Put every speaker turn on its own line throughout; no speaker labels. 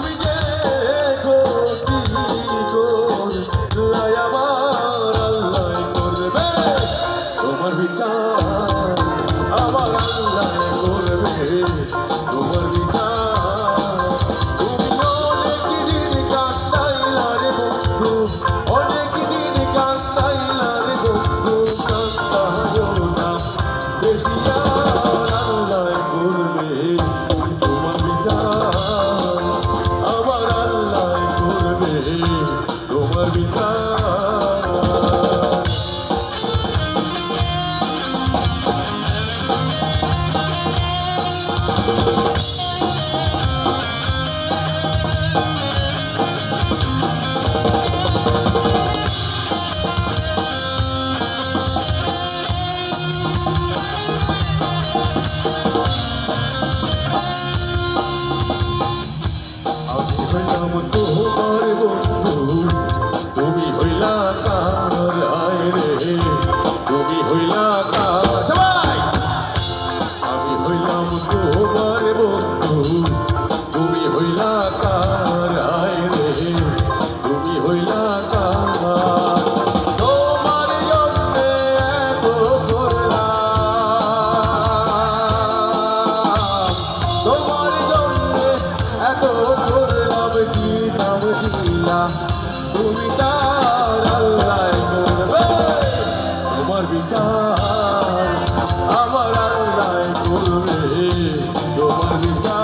তুমি যে ক্ষতি করলাই আমার আল্লাহ করবে তোমার বিচার আমার আল্লাহ করবে তোমার বিচার তুমি অনেক দিন কাঁদাইলা রে বন্ধু অনেক দিন কাঁদাইলা রে বন্ধু কাঁদায়ো না বেশি আর আল্লাহ করবে তোমার বিচার আমার আল্লাহ করবে তোমার বিচার তোমার বন্ধু তুমি হইলা কার আয় রে তুমি হইলা কার সবাই আমি হইলাম তোমার বন্ধু তুমি হইলা কার আয় রে তুমি হইলা কার তোমার জন্যে এত করলাম তোমার জন্যে এত করলাম কি নাম দিলা তুমি তার আল্লাহ করবে তোমার বিচার আমার আল্লাহ করবে তোমার বিচার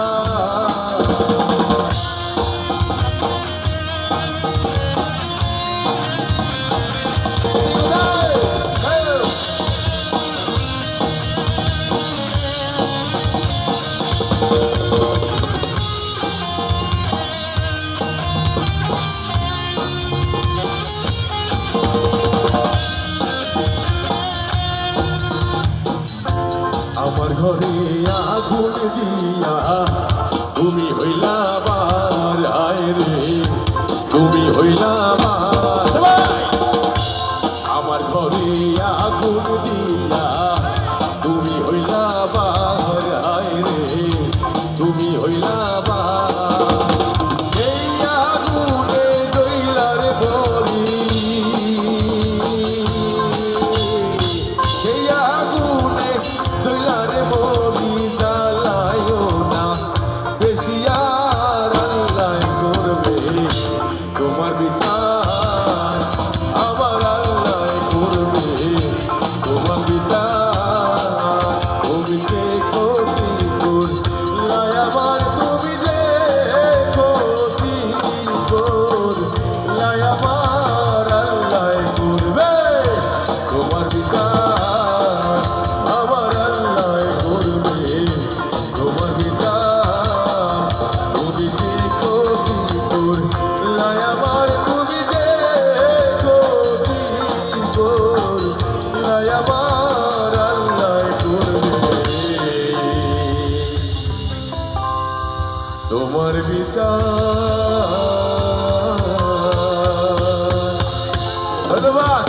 আমার ঘরে আগুন দিয়া তুমি হইলা আমার আয় রে তুমি হইলা আমার ঘরে আগুন দিয়া তুমি হইলা আমার আয় রে তুমি হইলা সেই আগুনে জইলার বলি সেই আগুনে জইলারে বলি জ্বালায়ো না বেশি আর আল্লাহ করবে তোমার বিচার আমার আল্লাহ করবে তোমার বিচার তুমি যে ক্ষতি করলাই আমার তুমি যে ক্ষতি করলাই আমার আল্লাহ করবে তোমার বিচার আমার আল্লাহ করবে তোমার বিচার তুমি যে ক্ষতি করলাই আমার তুমি যে ক্ষতি করলাই আমার আল্লাহ করবে তোমার বিচার ধন্যবাদ।